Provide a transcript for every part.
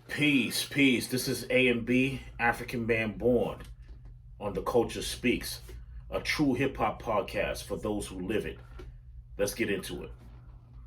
Peace, peace. This is A and B, African Man Born, on the Culture Speaks, a true hip hop podcast for those who live it. Let's get into it.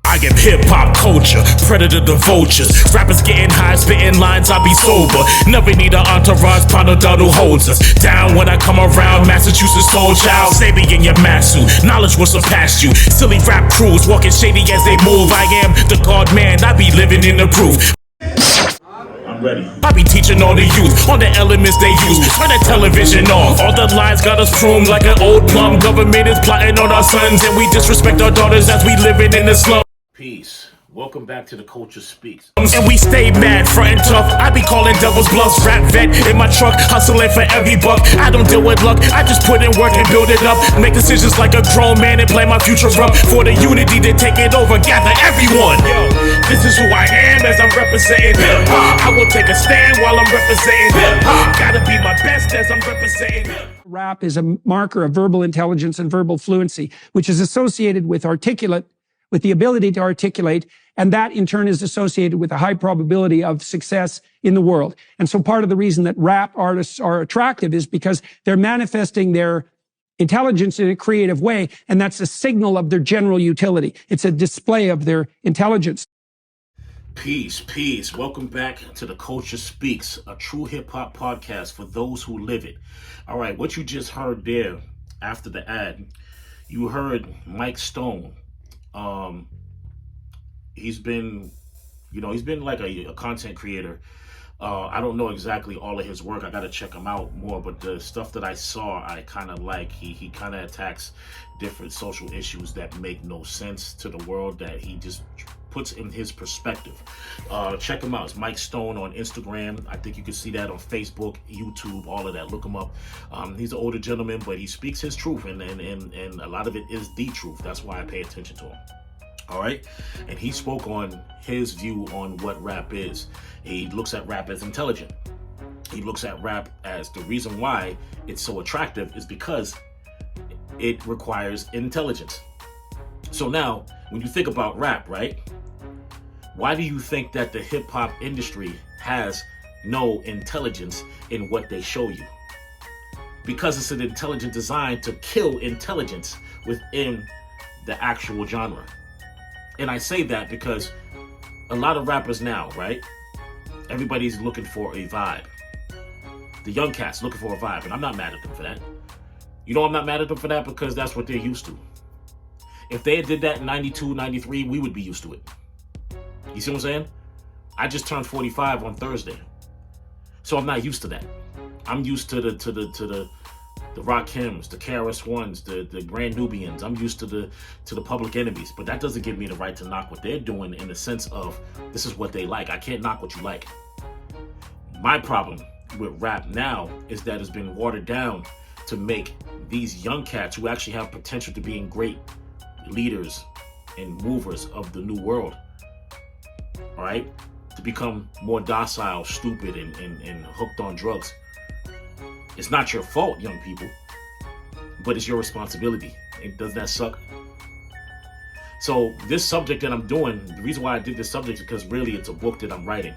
I am hip-hop culture, predator to vultures. Rappers getting high, spitting lines, I be sober. Never need an entourage, Pano down who holds us down when I come around. Massachusetts soul child, say me in your mask suit. Knowledge will surpass you. Silly rap crews, walking shady as they move. I am the God man, I be living in the proof. I'm ready. I be teaching all the youth on the elements they use. Turn the television off. All the lies got us pruned like an old plum. Government is plotting on our sons, and we disrespect our daughters as we living in the slum. Peace. Welcome back to the Culture Speaks. And we stay mad, front and tough. I be calling devils bluffs. Rap vet in my truck, hustling for every buck. I don't deal with luck, I just put in work and build it up. Make decisions like a grown man and play my future up. For the unity to take it over, gather everyone. This is who I am as I'm representing hip-hop. I will take a stand while I'm representing hip-hop. Gotta be my best as I'm representing hip-hop. Rap is a marker of verbal intelligence and verbal fluency, which is associated with the ability to articulate, and that in turn is associated with a high probability of success in the world. And so part of the reason that rap artists are attractive is because they're manifesting their intelligence in a creative way, and that's a signal of their general utility. It's a display of their intelligence. Peace, peace. Welcome back to the Culture Speaks, a true hip hop podcast for those who live it. All right, what you just heard there after the ad, you heard Mike Stone. He's been like a content creator. I don't know exactly all of his work. I got to check him out more, but the stuff that I saw, I kind of like. He kind of attacks different social issues that make no sense to the world, that he just puts in his perspective. Check him out. It's Mike Stone on Instagram. I think you can see that on Facebook, YouTube, all of that. Look him up. He's an older gentleman, but he speaks his truth, and a lot of it is the truth. That's why I pay attention to him. All right. And he spoke on his view on what rap is. He looks at rap as intelligent. He looks at rap as the reason why it's so attractive is because it requires intelligence. So now, when you think about rap, right? Why do you think that the hip hop industry has no intelligence in what they show you? Because it's an intelligent design to kill intelligence within the actual genre. And I say that because a lot of rappers now, right? Everybody's looking for a vibe. The young cats looking for a vibe, and I'm not mad at them for that. You know I'm not mad at them for that because that's what they're used to. If they did that in 92, 93, we would be used to it. You see what I'm saying? I just turned 45 on Thursday. So I'm not used to that. I'm used to the Rakims, the KRS-Ones, the Grand Nubians. I'm used to the Public Enemies, but that doesn't give me the right to knock what they're doing in the sense of this is what they like. I can't knock what you like. My problem with rap now is that it's been watered down to make these young cats who actually have potential to being great leaders and movers of the new world, all right, to become more docile, stupid, and hooked on drugs. It's not your fault, young people, but it's your responsibility. And does that suck? So this subject that I'm doing, the reason why I did this subject is because really it's a book that I'm writing.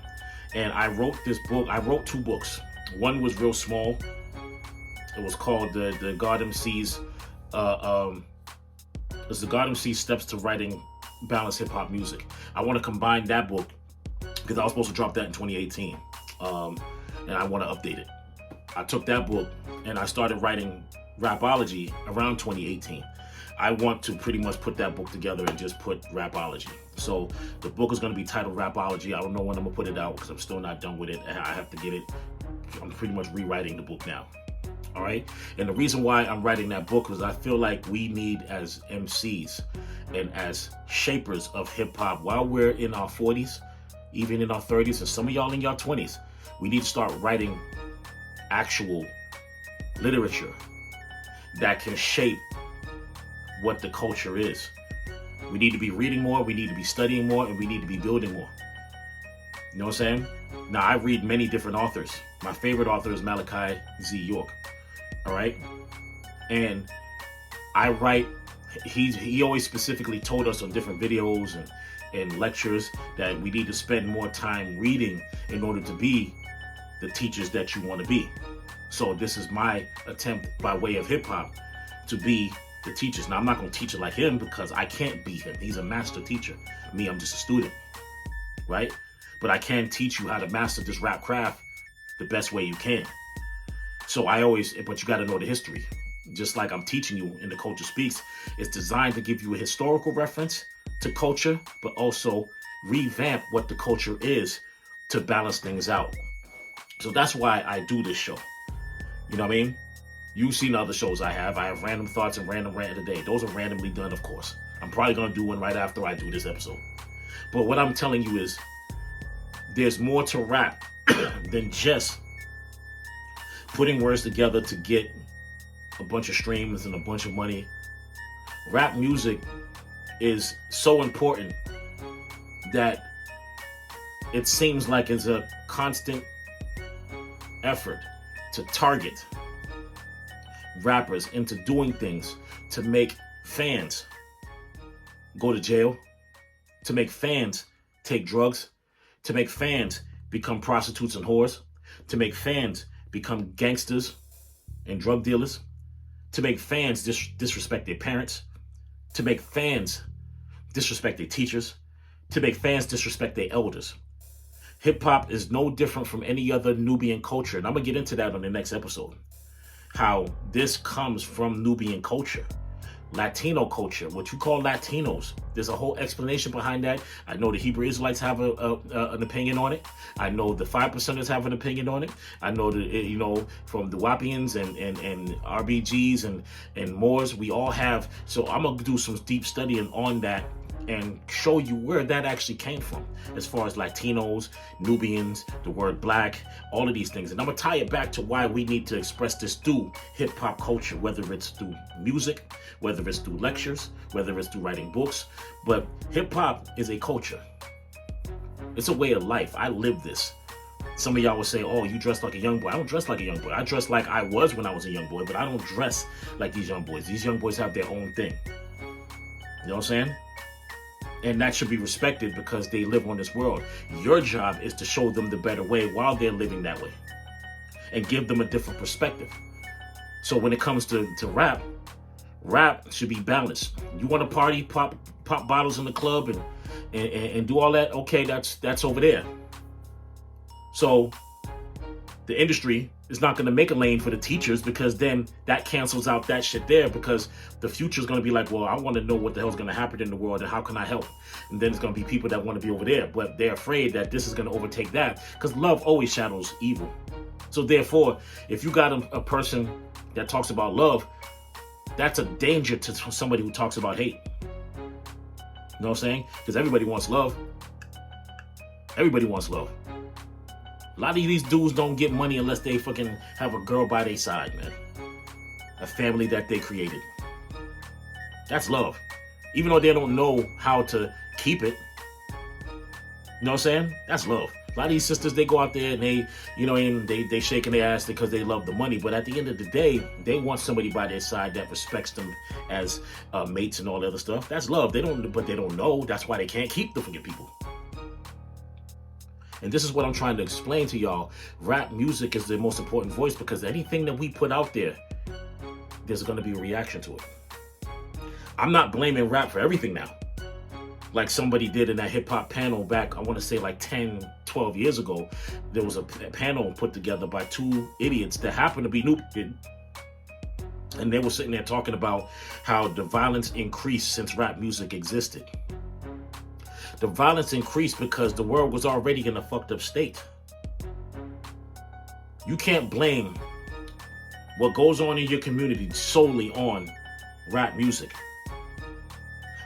And I wrote this book, I wrote two books. One was real small. It was called the God MC's, it's the God MC Steps to Writing Balanced Hip Hop Music. I want to combine that book because I was supposed to drop that in 2018. And I want to update it. I took that book and I started writing Rapology around 2018. I want to pretty much put that book together and just put Rapology. So the book is going to be titled Rapology. I don't know when I'm going to put it out because I'm still not done with it. I have to get it. I'm pretty much rewriting the book now. All right. And the reason why I'm writing that book is I feel like we need, as MCs and as shapers of hip hop, while we're in our 40s, even in our 30s, and some of y'all in your 20s, we need to start writing actual literature that can shape what the culture is. We need to be reading more, we need to be studying more, and we need to be building more. You know what I'm saying? Now, I read many different authors, My favorite author is Malachi Z. York. All right, and I write. He always specifically told us on different videos and lectures that we need to spend more time reading in order to be the teachers that you want to be. So this is my attempt by way of hip hop to be the teachers. Now I'm not going to teach it like him because I can't be him. He's a master teacher. Me, I'm just a student, right? But I can teach you how to master this rap craft the best way you can. So but you got to know the history. Just like I'm teaching you in the Culture Speaks, it's designed to give you a historical reference to culture, but also revamp what the culture is to balance things out. So that's why I do this show. You know what I mean? You've seen other shows I have. I have Random Thoughts and Random Rant of the Day. Those are randomly done, of course. I'm probably going to do one right after I do this episode. But what I'm telling you is there's more to rap than just putting words together to get a bunch of streams and a bunch of money. Rap music is so important that it seems like it's a constant effort to target rappers into doing things to make fans go to jail, to make fans take drugs, to make fans become prostitutes and whores, to make fans become gangsters and drug dealers, to make fans disrespect their parents, to make fans disrespect their teachers, to make fans disrespect their elders. Hip hop is no different from any other Nubian culture, and I'm gonna get into that on the next episode. How this comes from Nubian culture, Latino culture, what you call Latinos. There's a whole explanation behind that. I know the Hebrew Israelites have an opinion on it. I know the 5%ers have an opinion on it. I know from the Wapians and RBGs and Moors, we all have. So I'm gonna do some deep studying on that and show you where that actually came from, as far as Latinos, Nubians, the word black, all of these things. And I'm gonna tie it back to why we need to express this through hip hop culture, whether it's through music, whether it's through lectures, whether it's through writing books. But hip hop is a culture. It's a way of life. I live this. Some of y'all will say, oh, you dress like a young boy. I don't dress like a young boy. I dress like I was when I was a young boy, but I don't dress like these young boys. These young boys have their own thing. You know what I'm saying? And that should be respected because they live on this world. Your job is to show them the better way while they're living that way and give them a different perspective. So when it comes to rap should be balanced. You want to party, pop bottles in the club and do all that? Okay, that's over there. So the industry is not going to make a lane for the teachers, because then that cancels out that shit there, because the future is going to be like, well, I want to know what the hell's going to happen in the world and how can I help? And then it's going to be people that want to be over there, but they're afraid that this is going to overtake that, because love always shadows evil. So therefore, if you got a person that talks about love, that's a danger to somebody who talks about hate. You know what I'm saying? Because everybody wants love. Everybody wants love. A lot of these dudes don't get money unless they fucking have a girl by their side, man. A family that they created. That's love. Even though they don't know how to keep it. You know what I'm saying? That's love. A lot of these sisters, they go out there and they shaking their ass because they love the money. But at the end of the day, they want somebody by their side that respects them as mates and all that other stuff. That's love. But they don't know. That's why they can't keep the fucking people. And this is what I'm trying to explain to y'all. Rap music is the most important voice, because anything that we put out there, there's going to be a reaction to it. I'm not blaming rap for everything now. Like somebody did in that hip hop panel back, I want to say like 10, 12 years ago. There was a panel put together by two idiots that happened to be Nubian. And they were sitting there talking about how the violence increased since rap music existed. The violence increased because the world was already in a fucked up state. You can't blame what goes on in your community solely on rap music.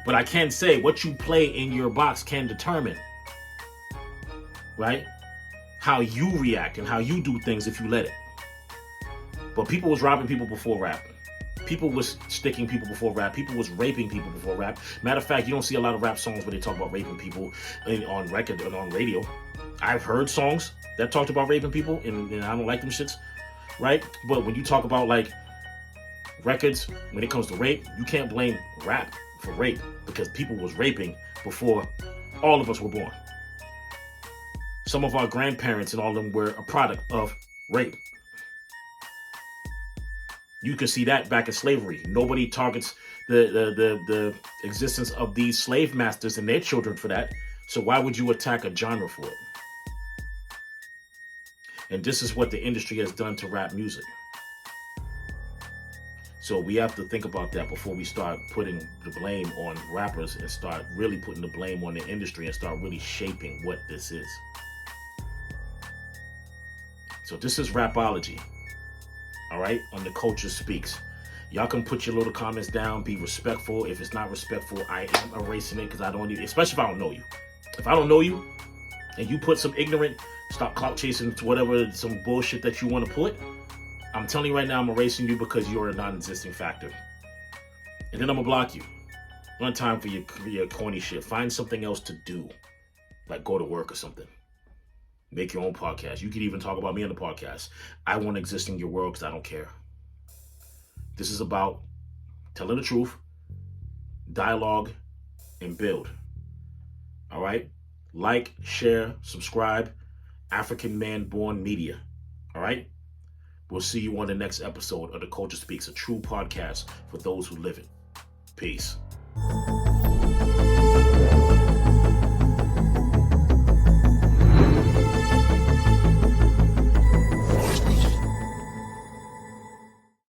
But I can say what you play in your box can determine, right, how you react and how you do things if you let it. But people was robbing people before rap. People was sticking people before rap. People was raping people before rap. Matter of fact, you don't see a lot of rap songs where they talk about raping people on record and on radio. I've heard songs that talked about raping people, and I don't like them shits, right? But when you talk about like records, when it comes to rape, you can't blame rap for rape because people was raping before all of us were born. Some of our grandparents and all of them were a product of rape. You can see that back in slavery. Nobody targets the existence of these slave masters and their children for that. So why would you attack a genre for it? And this is what the industry has done to rap music. So we have to think about that before we start putting the blame on rappers and start really putting the blame on the industry and start really shaping what this is. So this is Rapology. All right, on the Culture Speaks. Y'all can put your little comments down, be respectful. If it's not respectful, I am erasing it because I don't need, especially if I don't know you. If I don't know you and you put some ignorant, stop clout chasing to whatever, some bullshit that you want to put, I'm telling you right now, I'm erasing you because you're a non-existing factor. And then I'm gonna block you. One time for your corny shit. Find something else to do, like go to work or something. Make your own podcast. You can even talk about me on the podcast. I won't exist in your world because I don't care. This is about telling the truth, dialogue, and build. All right? Like, share, subscribe. African Man Born Media. All right? We'll see you on the next episode of The Culture Speaks, a true podcast for those who live it. Peace.